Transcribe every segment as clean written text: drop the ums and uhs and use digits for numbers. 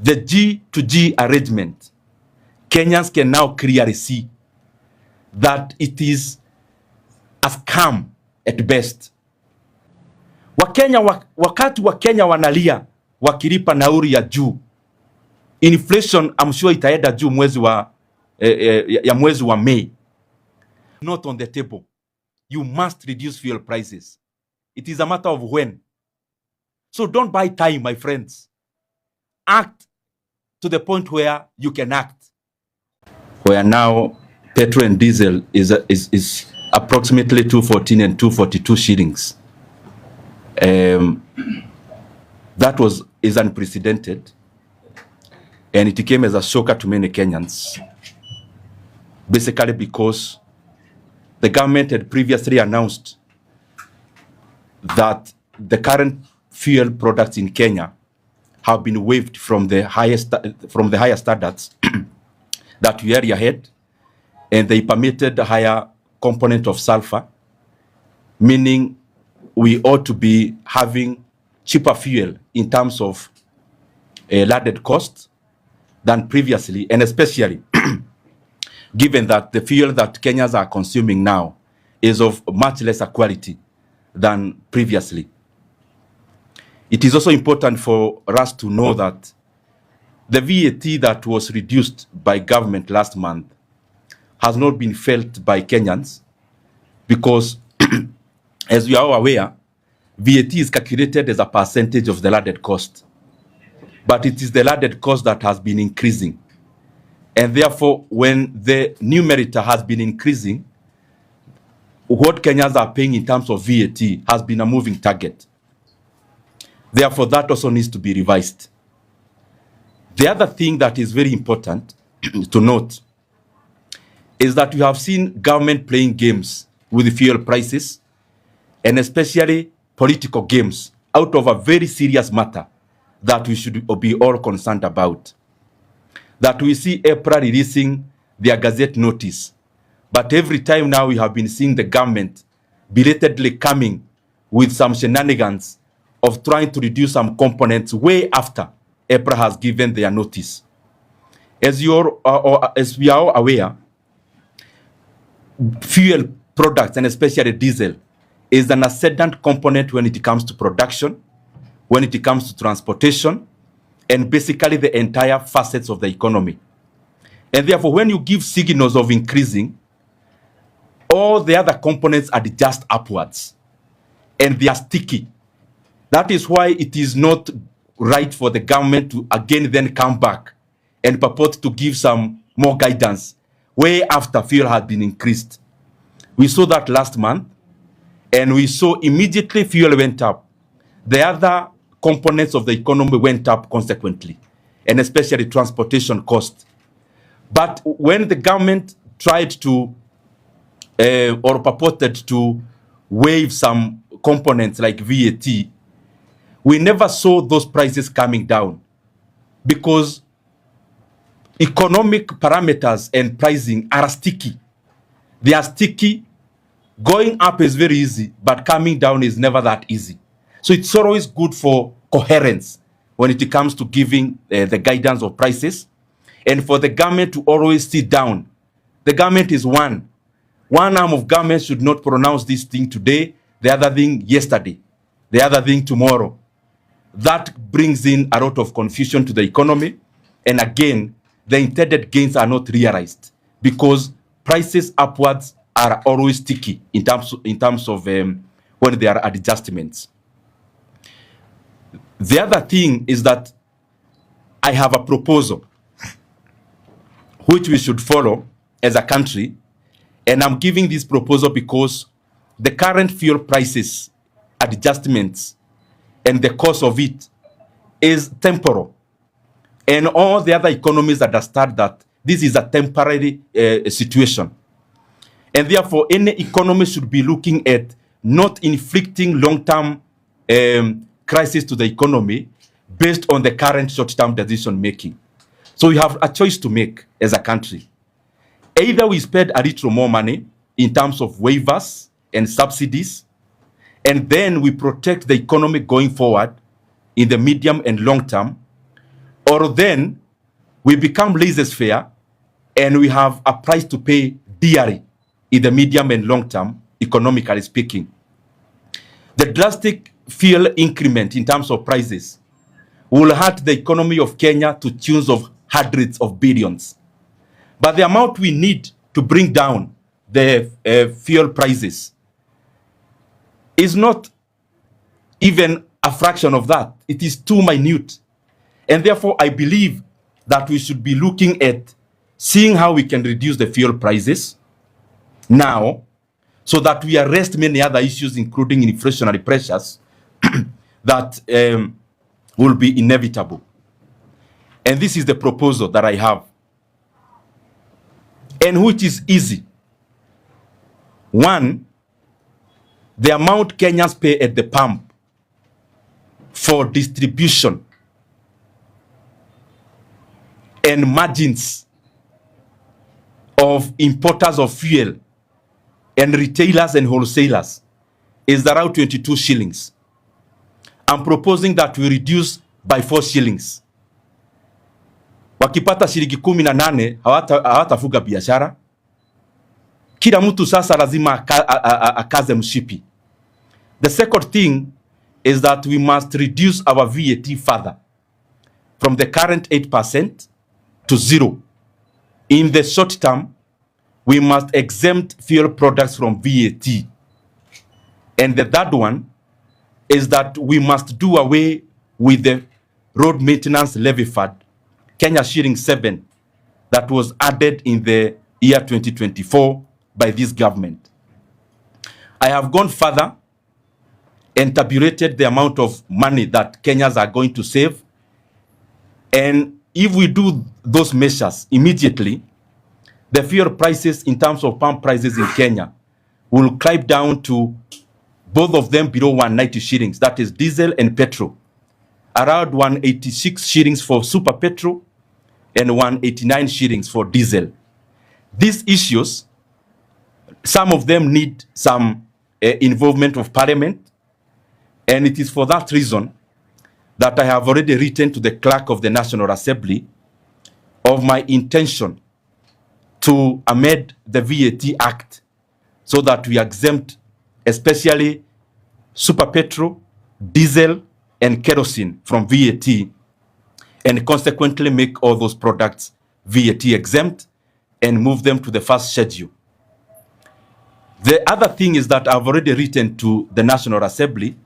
the G to G arrangement, Kenyans can now clearly see that it is a scam at best. Wakati Wakenya wanalia wakilipa nauri ya juu, inflation I'm sure itaenda juu mwezi wa May. Not on the table. You must reduce fuel prices. It is a matter of when. So don't buy time, my friends. Act to the point where you can act. Where now petrol and diesel is approximately 214 and 242 shillings. That is unprecedented, and it came as a shocker to many Kenyans, basically because the government had previously announced that the current fuel products in Kenya have been waived from the higher standards that we already had, and they permitted a higher component of sulfur, meaning we ought to be having cheaper fuel in terms of landed cost than previously, and especially given that the fuel that Kenyans are consuming now is of much lesser quality than previously. It is also important for us to know that the VAT that was reduced by government last month has not been felt by Kenyans because, as we are all aware, VAT is calculated as a percentage of the landed cost. But it is the landed cost that has been increasing. And therefore, when the numerator has been increasing, what Kenyans are paying in terms of VAT has been a moving target. Therefore, that also needs to be revised. The other thing that is very important to note is that we have seen government playing games with the fuel prices, and especially political games, out of a very serious matter that we should be all concerned about. That we see EPRA releasing their gazette notice, but every time now we have been seeing the government belatedly coming with some shenanigans of trying to reduce some components way after EPRA has given their notice. As we are all aware, fuel products, and especially diesel, is an ascendant component when it comes to production, when it comes to transportation, and basically the entire facets of the economy. And therefore, when you give signals of increasing, all the other components adjust upwards, and they are sticky. That is why it is not right for the government to again then come back and purport to give some more guidance way after fuel had been increased. We saw that last month, and we saw immediately fuel went up. The other components of the economy went up consequently, and especially transportation cost. But when the government tried to or purported to waive some components like VAT, we never saw those prices coming down because economic parameters and pricing are sticky. They are sticky. Going up is very easy, but coming down is never that easy. So it's always good for coherence when it comes to giving the guidance of prices, and for the government to always sit down. The government is one. One arm of government should not pronounce this thing today, the other thing yesterday, the other thing tomorrow. That brings in a lot of confusion to the economy. And again, the intended gains are not realized because prices upwards are always sticky in terms of when there are adjustments. The other thing is that I have a proposal which we should follow as a country, and I'm giving this proposal because the current fuel prices adjustments and the cost of it is temporal, and all the other economies understand that this is a temporary situation, and therefore any economy should be looking at not inflicting long-term crisis to the economy based on the current short-term decision making. So we have a choice to make as a country. Either we spend a little more money in terms of waivers and subsidies, and then we protect the economy going forward in the medium and long term, or then we become laissez-faire and we have a price to pay dearly in the medium and long term, economically speaking. The drastic fuel increment in terms of prices will hurt the economy of Kenya to tunes of hundreds of billions. But the amount we need to bring down the fuel prices is not even a fraction of that. It is too minute. And therefore, I believe that we should be looking at seeing how we can reduce the fuel prices now so that we arrest many other issues, including inflationary pressures, that will be inevitable. And this is the proposal that I have, and which is easy. One, the amount Kenyans pay at the pump for distribution and margins of importers of fuel and retailers and wholesalers is around 22 shillings. I'm proposing that we reduce by 4 shillings. Wakipata shilingi 18 hawatafuga biashara. Kila mtu sasa lazima akaze mshipi. The second thing is that we must reduce our VAT further from the current 8% to 0. In the short term, we must exempt fuel products from VAT. And the third one is that we must do away with the road maintenance levy fund, Kenya shilling 7, that was added in the year 2024 by this government. I have gone further and tabulated the amount of money that Kenyans are going to save. And if we do those measures immediately, the fuel prices in terms of pump prices in Kenya will climb down to both of them below 190 shillings. That is diesel and petrol. Around 186 shillings for super petrol and 189 shillings for diesel. These issues, some of them need some involvement of parliament. And it is for that reason that I have already written to the clerk of the National Assembly of my intention to amend the VAT Act so that we exempt especially super petrol, diesel, and kerosene from VAT, and consequently make all those products VAT exempt and move them to the first schedule. The other thing is that I've already written to the National Assembly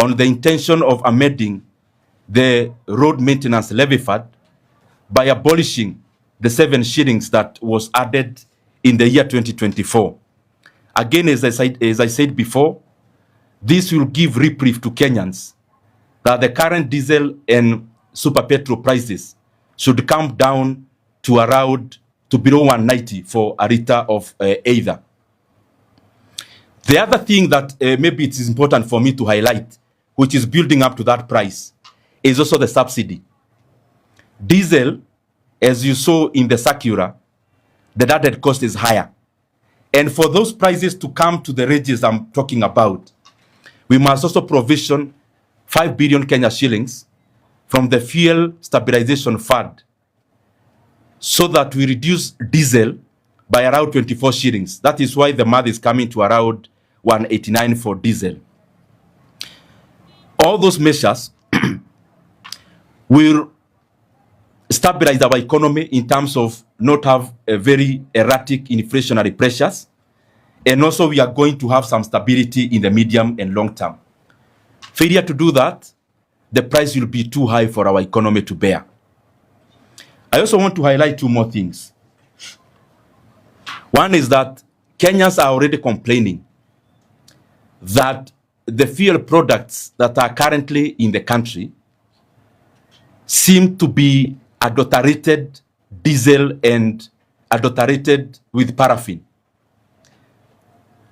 on the intention of amending the road maintenance levy fund by abolishing the 7 shillings that was added in the year 2024. Again, as I said before, this will give reprieve to Kenyans that the current diesel and super petrol prices should come down to around to below 190 for a liter of either. The other thing that maybe it is important for me to highlight, which is building up to that price, is also the subsidy. Diesel, as you saw in the circular, the added cost is higher. And for those prices to come to the ranges I'm talking about, we must also provision 5 billion Kenya shillings from the Fuel Stabilization Fund so that we reduce diesel by around 24 shillings. That is why the math is coming to around 189 for diesel. All those measures will stabilize our economy in terms of not have a very erratic inflationary pressures. And also we are going to have some stability in the medium and long term. Failure to do that, the price will be too high for our economy to bear. I also want to highlight 2 more things. One is that Kenyans are already complaining that the fuel products that are currently in the country seem to be adulterated diesel and adulterated with paraffin.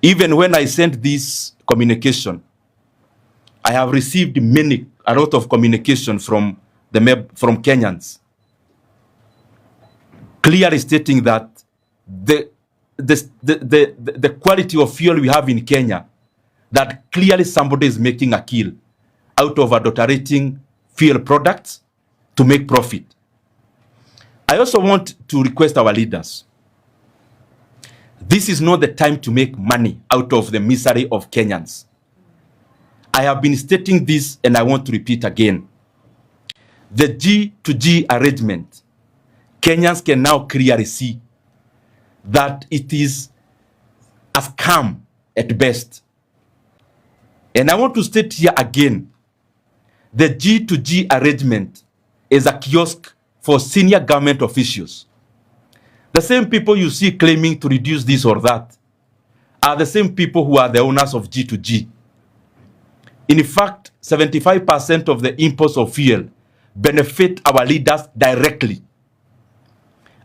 Even when I sent this communication, I have received a lot of communication from Kenyans, clearly stating that the quality of fuel we have in Kenya, that clearly somebody is making a kill out of adulterating fuel products to make profit. I also want to request our leaders. This is not the time to make money out of the misery of Kenyans. I have been stating this and I want to repeat again. The G2G arrangement, Kenyans can now clearly see that it is a scam at best. And I want to state here again, the G2G arrangement is a kiosk for senior government officials. The same people you see claiming to reduce this or that are the same people who are the owners of G2G. In fact, 75% of the imports of fuel benefit our leaders directly.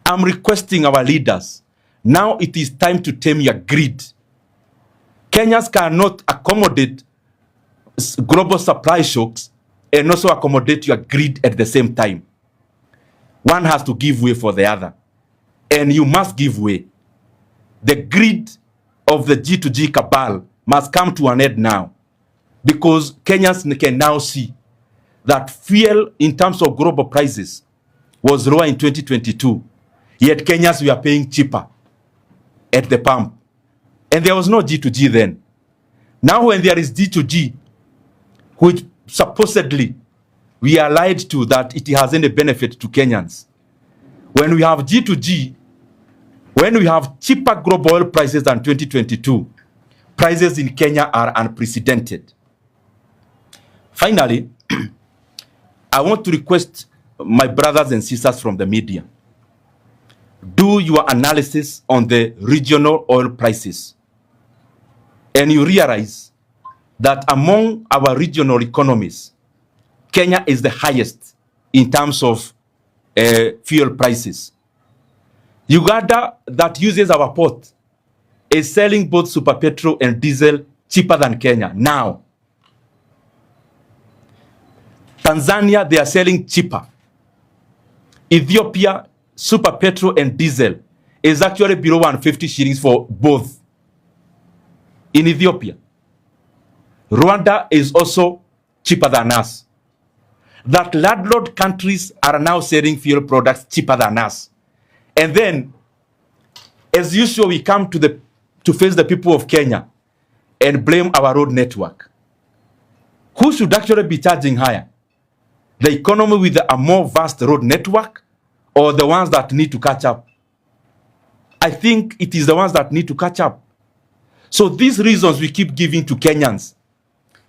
I'm requesting our leaders, now it is time to tame your greed. Kenyans cannot accommodate global supply shocks and also accommodate your greed at the same time. One has to give way for the other. And you must give way. The greed of the G2G cabal must come to an end now. Because Kenyans can now see that fuel in terms of global prices was lower in 2022. Yet Kenyans were paying cheaper at the pump. And there was no G2G then. Now when there is G2G, which supposedly we are lied to that it has any benefit to Kenyans. When we have G2G, when we have cheaper global oil prices than 2022, prices in Kenya are unprecedented. Finally, I want to request my brothers and sisters from the media, do your analysis on the regional oil prices. And you realize that among our regional economies, Kenya is the highest in terms of fuel prices. Uganda, that uses our port, is selling both super petrol and diesel cheaper than Kenya now. Tanzania, they are selling cheaper. Ethiopia, super petrol and diesel is actually below 150 shillings for both. In Ethiopia, Rwanda is also cheaper than us. That landlord countries are now selling fuel products cheaper than us. And then, as usual, we come to face the people of Kenya and blame our road network. Who should actually be charging higher? The economy with a more vast road network or the ones that need to catch up? I think it is the ones that need to catch up. So these reasons we keep giving to Kenyans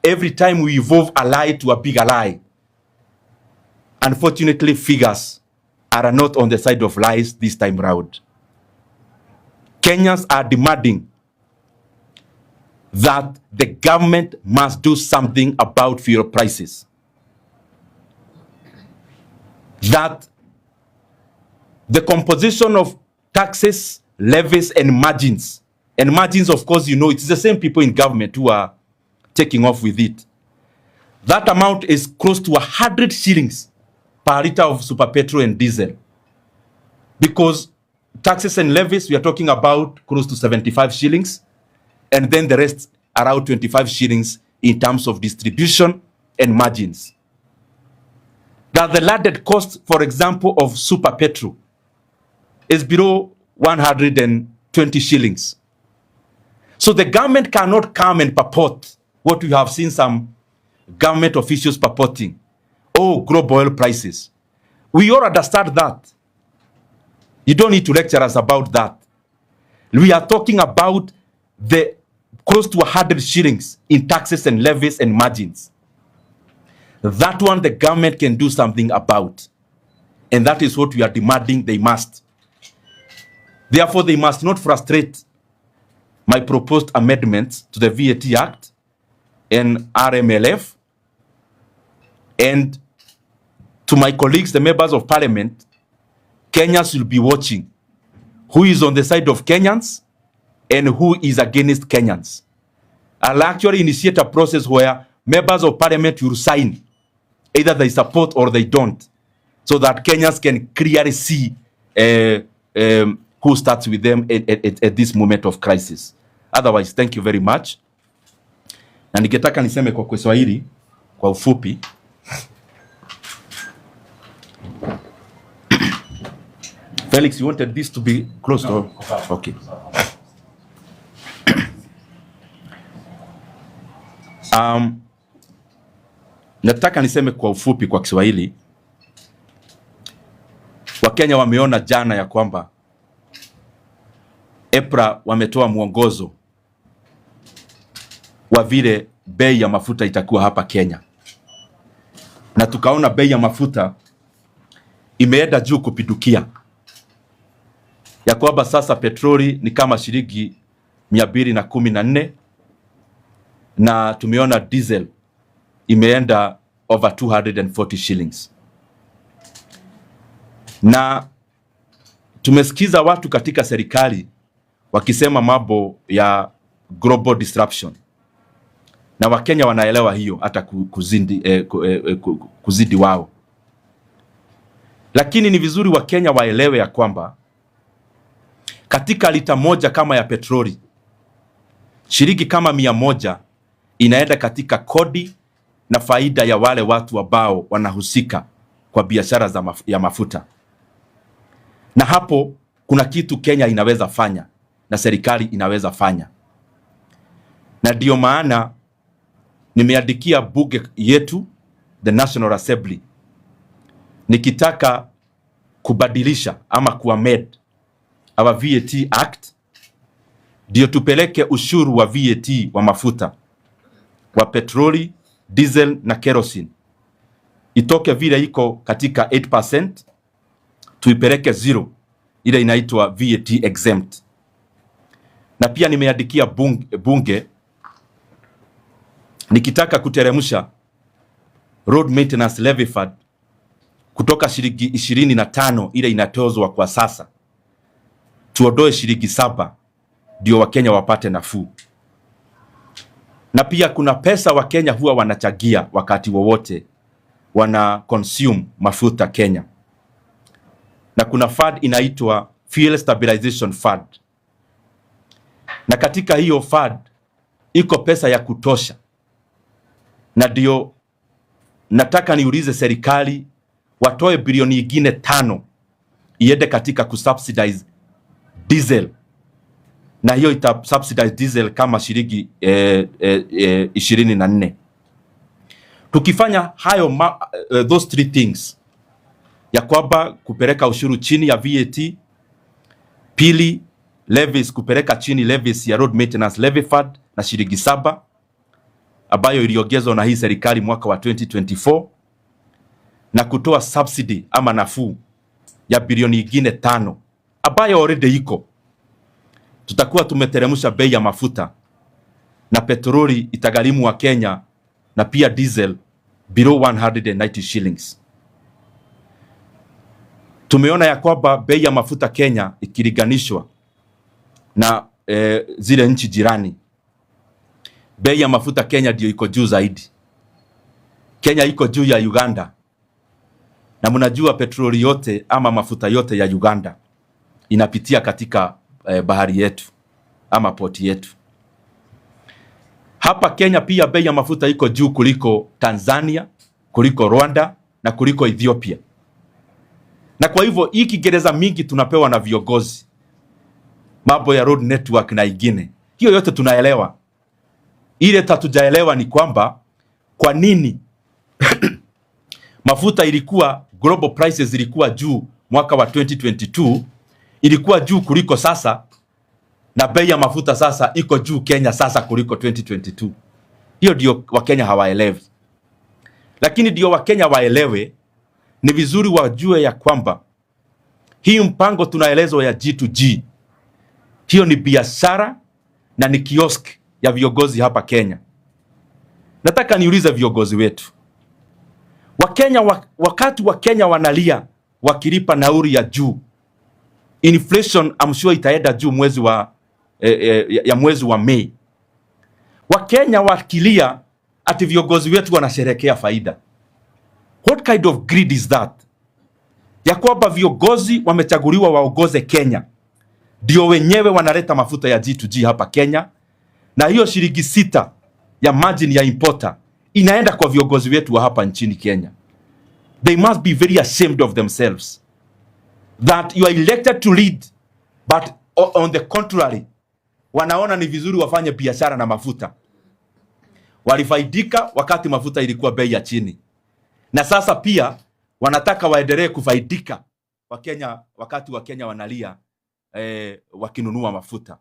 every time we evolve a lie to a bigger lie. Unfortunately, figures are not on the side of lies this time round. Kenyans are demanding that the government must do something about fuel prices. That the composition of taxes, levies, and margins, of course, you know, it's the same people in government who are taking off with it. That amount is close to 100 shillings per liter of super petrol and diesel. Because taxes and levies, we are talking about close to 75 shillings. And then the rest around 25 shillings in terms of distribution and margins. That the landed cost, for example, of super petrol is below 120 shillings. So the government cannot come and purport what we have seen some government officials purporting. Oh, global oil prices. We all understand that. You don't need to lecture us about that. We are talking about the close to 100 shillings in taxes and levies and margins. That one the government can do something about. And that is what we are demanding they must. Therefore, they must not frustrate my proposed amendments to the VAT Act and RMLF. And to my colleagues, the members of parliament, Kenyans will be watching who is on the side of Kenyans and who is against Kenyans. I'll actually initiate a process where members of parliament will sign either they support or they don't, so that Kenyans can clearly see who starts with them at this moment of crisis. Otherwise, thank you very much. Na ningetaka niseme kwa Kiswahili kwa ufupi. Felix, you wanted this to be closed? No. Okay. Nataka niseme kwa ufupi kwa Kiswahili. Wakenya wameona jana ya kwamba EPRA wametoa mwongozo wa vile bei ya mafuta itakuwa hapa Kenya. Na tukaona bei ya mafuta imeenda juu kupidukia. Ya kwamba sasa petroli ni kama shilingi 214 na tumeona diesel imeenda over 240 shillings. Na tumesikiza watu katika serikali wakisema mambo ya global disruption. Na Wakenya wanaelewa hiyo hata kuzidi wao. Lakini ni vizuri Wakenya waelewe ya kwamba katika lita moja kama ya petroli, shilingi kama 100 inaenda katika kodi na faida ya wale watu ambao wanahusika kwa biashara ya mafuta. Na hapo kuna kitu Kenya inaweza fanya na serikali inaweza fanya. Na ndio maana nimeandikia bunge yetu, the National Assembly, nikitaka kubadilisha ama kuamend our VAT Act ndio tupeleke ushuru wa VAT wa mafuta wa petroli, diesel na kerosene itoke vile iko katika 8% tuipeleke 0, ile inaitwa VAT exempt. Na pia nimeandikia bunge nikitaka kuteremsha road maintenance levy fund kutoka shilingi 25 ile inatozwa kwa sasa, tuondoe shilingi 7 ndio Wakenya wapate nafuu. Na pia kuna pesa Wakenya huwa wanachagia wakati wowote wana consume mafuta Kenya. Na kuna fund inaitwa Fuel Stabilization Fund. Na katika hiyo fund iko pesa ya kutosha. Na ndio nataka niulize serikali watoe bilioni nyingine 5 iende katika kusubsidize diesel. Na hiyo ita subsidize diesel kama shilingi 24. Tukifanya hayo those 3 things, ya kwamba kupeleka ushuru chini ya VAT, pili levies kupeleka chini levies ya road maintenance levy fund na shilingi 7 ambayo iliongezwa na hii serikali mwaka wa 2024, na kutoa subsidy ama nafuu ya bilioni nyingine 5 ambayo already iko, tutakuwa tumeteremsha bei ya mafuta na petroli itagharimu wa Kenya na pia diesel below 190 shillings. Tumeona ya kwamba bei ya mafuta Kenya ikilinganishwa na zile nchi jirani, bei ya mafuta Kenya ndio iko juu zaidi. Kenya iko juu ya Uganda. Na mnajua petroli yote ama mafuta yote ya Uganda inapitia katika bahari yetu ama poti yetu. Hapa Kenya pia bei ya mafuta iko juu kuliko Tanzania, kuliko Rwanda na kuliko Ethiopia. Na kwa hivyo hii Kiingereza mingi tunapewa na viongozi, mambo ya road network na ingine, hiyo yote tunaelewa. Ile tatujaelewa ni kwamba kwa nini mafuta ilikuwa global prices ilikuwa juu mwaka wa 2022, ilikuwa juu kuliko sasa, na bei ya mafuta sasa iko juu Kenya sasa kuliko 2022. Hiyo ndio Wakenya hawaelewi. Lakini ndio Wakenya waelewe, ni vizuri wajue ya kwamba hii mpango tunaelezwa ya G2G, hiyo ni biashara na ni kiosk ya viongozi hapa Kenya. Nataka niulize viongozi wetu Wakenya, wakati Wakenya wanalia wakilipa nauri ya juu, inflation I'm sure itaenda juu mwezi wa Mei. Wakenya wakilia ati viongozi wetu wanasherekea faida. What kind of greed is that? Ya kwamba viongozi wamechaguliwa waongoze Kenya, ndio wenyewe wanaleta mafuta ya G2G hapa Kenya, na hiyo shilingi 6 ya margin ya importer inaenda kwa viongozi wetu wa hapa nchini Kenya. They must be very ashamed of themselves. that you are elected to lead, but on the contrary, wanaona ni vizuri wafanye biashara na mafuta. Walifaidika wakati mafuta ilikuwa bei ya chini, na sasa pia wanataka waendelee kufaidika Wakenya wakati Wakenya wanalia wakinunua mafuta.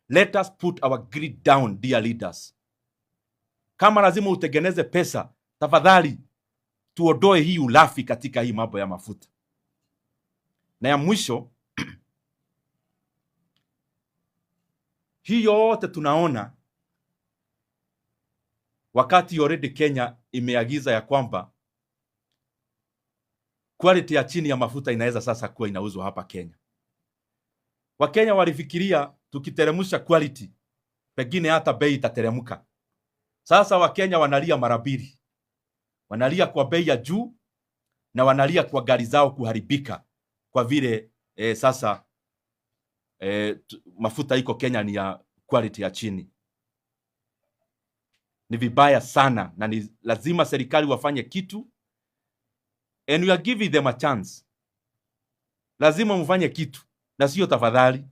Let us put our greed down, dear leaders. Kama lazima utengeneze pesa, tafadhali tuondoe hii ulafi katika hii mambo ya mafuta. Na ya mwisho, hii yote tunaona wakati already Kenya imeagiza ya kwamba quality ya chini ya mafuta inaweza sasa kuwa inauzwa hapa Kenya. Wakenya walifikiria tukiteremsha quality pengine hata bei itateremka. Sasa Wakenya wanalia mara mbili. Wanalia kwa bei ya juu na wanalia kwa gari zao kuharibika kwa vile sasa mafuta iko Kenya ni ya quality ya chini. Ni vibaya sana na ni lazima serikali wafanye kitu, and we are giving them a chance. Lazima mfanye kitu na sio tafadhali.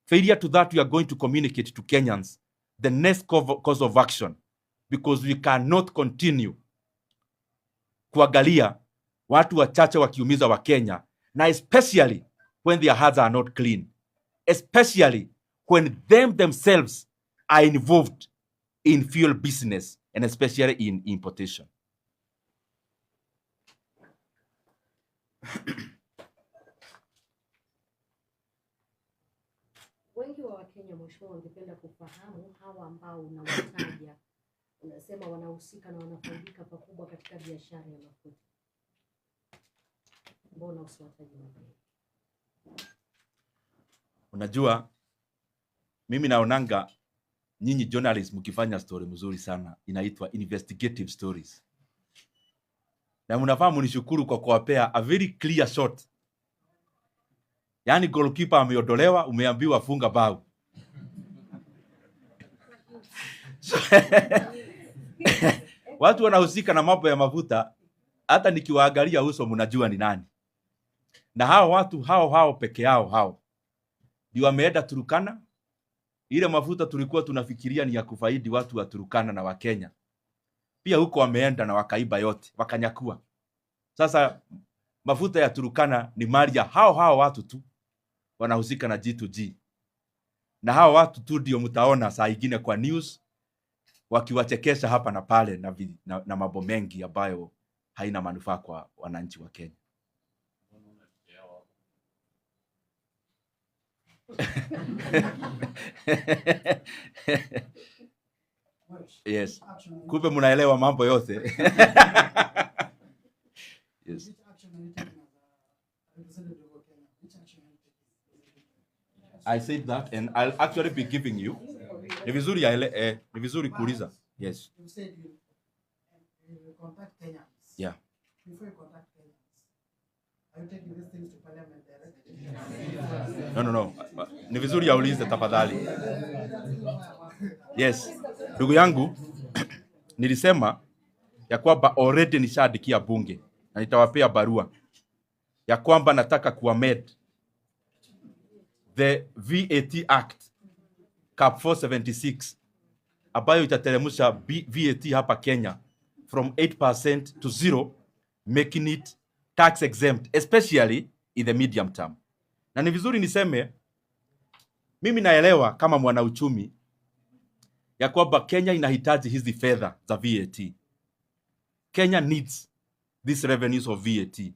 Failure to that, we are going to communicate to Kenyans the next course of action, because we cannot continue kuangalia watu wachache wakiumiza wa Kenya, na especially when their hearts are not clean, especially when themselves are involved in fuel business and especially in importation. Wengi wa Wakenya, mheshimiwa, wangependa kufahamu hawa ambao unawataja, unasema wanahusika na wanafaidika pakubwa katika biashara ya mafuta. Mbona usiwataje mapema? Unajua, mimi naonanga nyinyi journalists mkifanya story mzuri sana, inaitwa investigative stories. Na mnafaa mnishukuru kwa kuwapea a very clear shot. Yaani goalkeeper ameondolewa, umeambiwa funga bao. Watu wanahusika na mambo ya mafuta, hata nikiwaangalia uso mnajua ni nani. Na hao watu hao peke yao ndio wameenda Turkana. Ile mafuta tulikuwa tunafikiria ni ya kufaidi watu wa Turkana na wa Kenya, pia huko wameenda na wakaiba yote, wakanyakua. Sasa mafuta ya Turkana ni mali ya hao watu tu wanahusika na G2G, na hao watu tu ndio mtaona saa ingine kwa news wakiwachekesha hapa na pale na mambo mengi ambayo haina manufaa kwa wananchi wa Kenya. Yes. Kumbe mnaelewa mambo yote. Yes. I said that and I'll actually be giving you. Ni vizuri kuuliza. Yes. You said you contact Kenyans. Yeah. Before you contact Kenyans, are you taking these things to parliament directly? No. Ni vizuri yaulize tafadhali. Yes. Ndugu yangu, nilisema ya kwamba already nishaandikia bunge na nitawapea barua ya kwamba nataka kuamend the VAT Act Cap 476 ambayo itateremsha VAT hapa Kenya from 8% to 0, making it tax exempt, especially in the medium term. Na ni vizuri niseme, mimi naelewa kama mwanauchumi ya kwamba Kenya inahitaji hizi fedha za VAT. Kenya needs these revenues of VAT.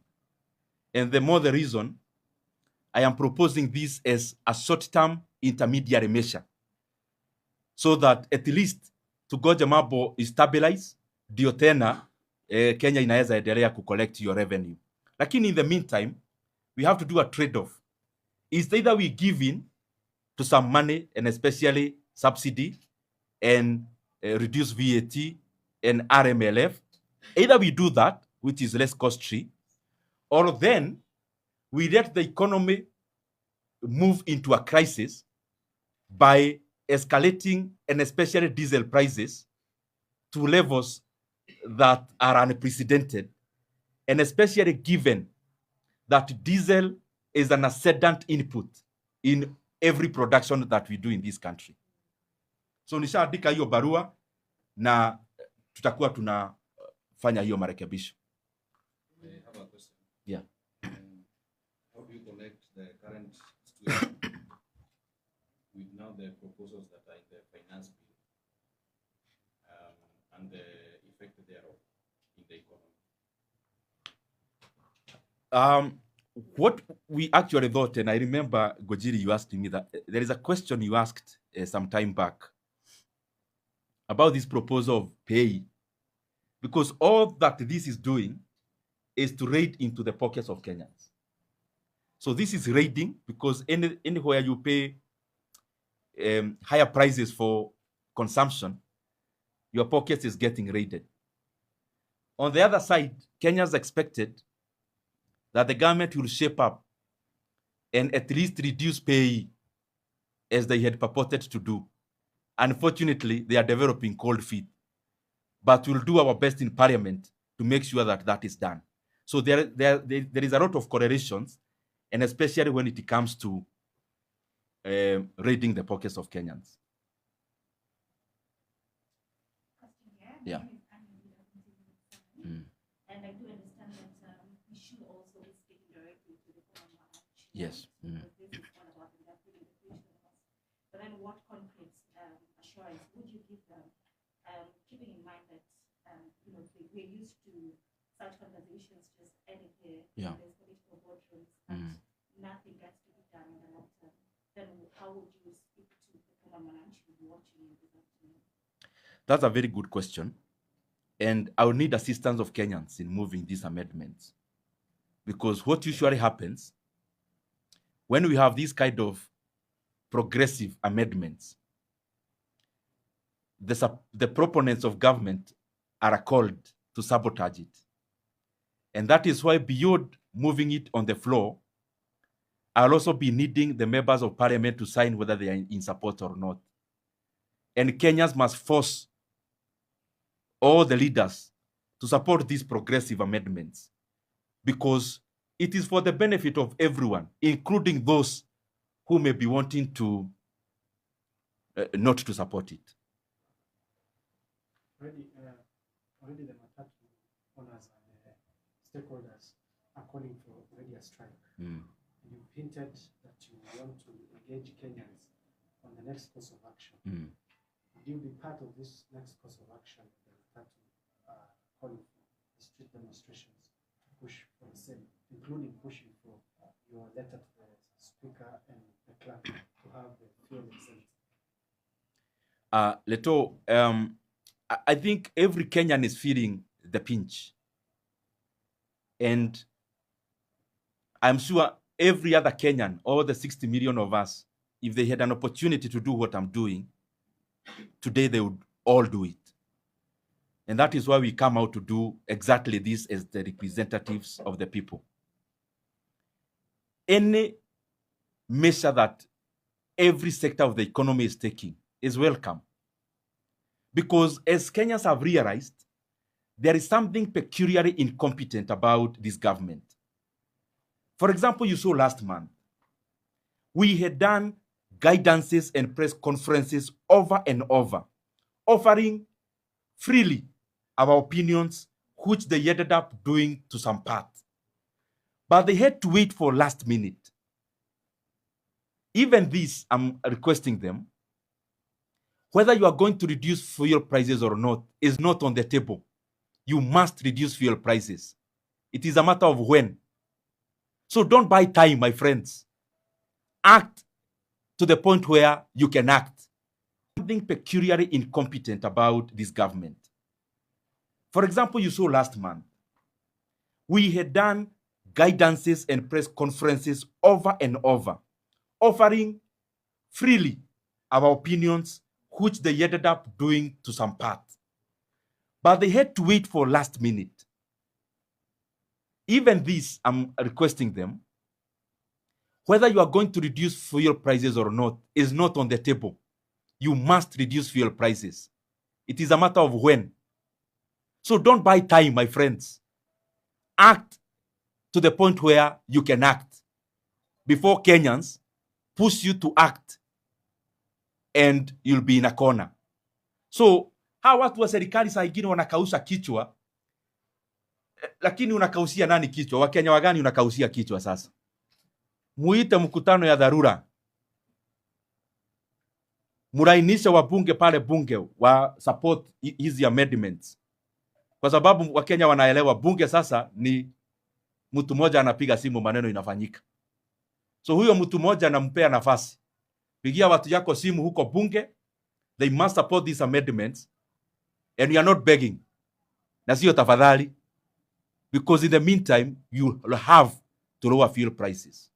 And the more the reason, I am proposing this as a short-term intermediary measure, so that at least tugoje mambo stabilize, ndio tena Kenya inaweza endelea kucollect your revenue. Lakini in the meantime, we have to do a trade-off. Is either we give in to some money and especially subsidy and reduce VAT and RMLF. Either we do that, which is less costly, or then we let the economy move into a crisis by escalating and especially diesel prices to levels that are unprecedented, and especially given that diesel is an ascendant input in every production that we do in this country. So nishaandika hiyo barua na tutakuwa tunafanya hiyo marekebisho. I have a question. Yeah. How do you connect the current situation with now the proposals that are in the finance bill and the effect thereof in the economy? What we actually thought, and I remember, Gojiri, you asked me that there is a question you asked some time back about this proposal of pay, because all that this is doing is to raid into the pockets of Kenyans. So this is raiding because anywhere you pay higher prices for consumption, your pocket is getting raided. On the other side, Kenyans expected that the government will shape up and at least reduce pay as they had purported to do. Unfortunately, they are developing cold feet, but we'll do our best in parliament to make sure that that is done. So there is a lot of correlations, and especially when it comes to raiding the pockets of Kenyans. Yeah. Mm. And I do understand that we should also be speaking directly to the common man. Yes. Mm. This is all about the education. But then what concrete assurance would you give them, keeping in mind that we're used to such conversations just ending here, Yeah. there's political boardrooms, and nothing gets to be done in the long term. Then how would you speak to the common man who be watching you this afternoon? That's a very good question. And I will need assistance of Kenyans in moving these amendments. Because what usually happens when we have these kind of progressive amendments, the proponents of government are called to sabotage it. And that is why beyond moving it on the floor, I'll also be needing the members of parliament to sign whether they are in support or not. And Kenyans must force all the leaders to support these progressive amendments because it is for the benefit of everyone, including those who may be wanting to not to support it. Already the Matatu owners and stakeholders are calling for already a strike. You've hinted that you want to engage Kenyans on the next course of action. Would you be part of this next course of action, the Matatu calling for the street demonstrations to push for the same, including pushing for your letter to the speaker and the clerk to have the fuel exempt? Leto, I think every Kenyan is feeling the pinch. And I'm sure every other Kenyan, all the 60 million of us, if they had an opportunity to do what I'm doing, today they would all do it. And that is why we come out to do exactly this as the representatives of the people. Any measure that every sector of the economy is taking is welcome. Because as Kenyans have realized, there is something peculiarly incompetent about this government. For example, you saw last month, we had done guidances and press conferences over and over, offering freely our opinions, which they ended up doing to some part. But they had to wait for last minute. Even this, I'm requesting them, whether you are going to reduce fuel prices or not is not on the table. You must reduce fuel prices. It is a matter of when. So don't buy time, my friends. Act to the point where you can act. Something peculiarly incompetent about this government. For example, you saw last month, we had done guidances and press conferences over and over, offering freely our opinions, which they ended up doing to some part. But they had to wait for last minute. Even this, I'm requesting them, whether you are going to reduce fuel prices or not is not on the table. You must reduce fuel prices. It is a matter of when. So don't buy time, my friends. Act to the point where you can act. before Kenyans push you to act, and you'll be in a corner. So hawa watu wa serikali saa ingine wanakausha kichwa, lakini unakausia nani kichwa? Wakenya wagani unakausia kichwa sasa? Muite mkutano ya dharura, murainisha wabunge pale bunge wa support hizi amendments, kwa sababu Wakenya wanaelewa bunge sasa ni mtu mmoja anapiga simu, maneno inafanyika. So huyo mtu mmoja anampea nafasi, pigia watu yako simu huko bunge, they must support these amendments, and you are not begging, na sio tafadhali, because in the meantime you have to lower fuel prices.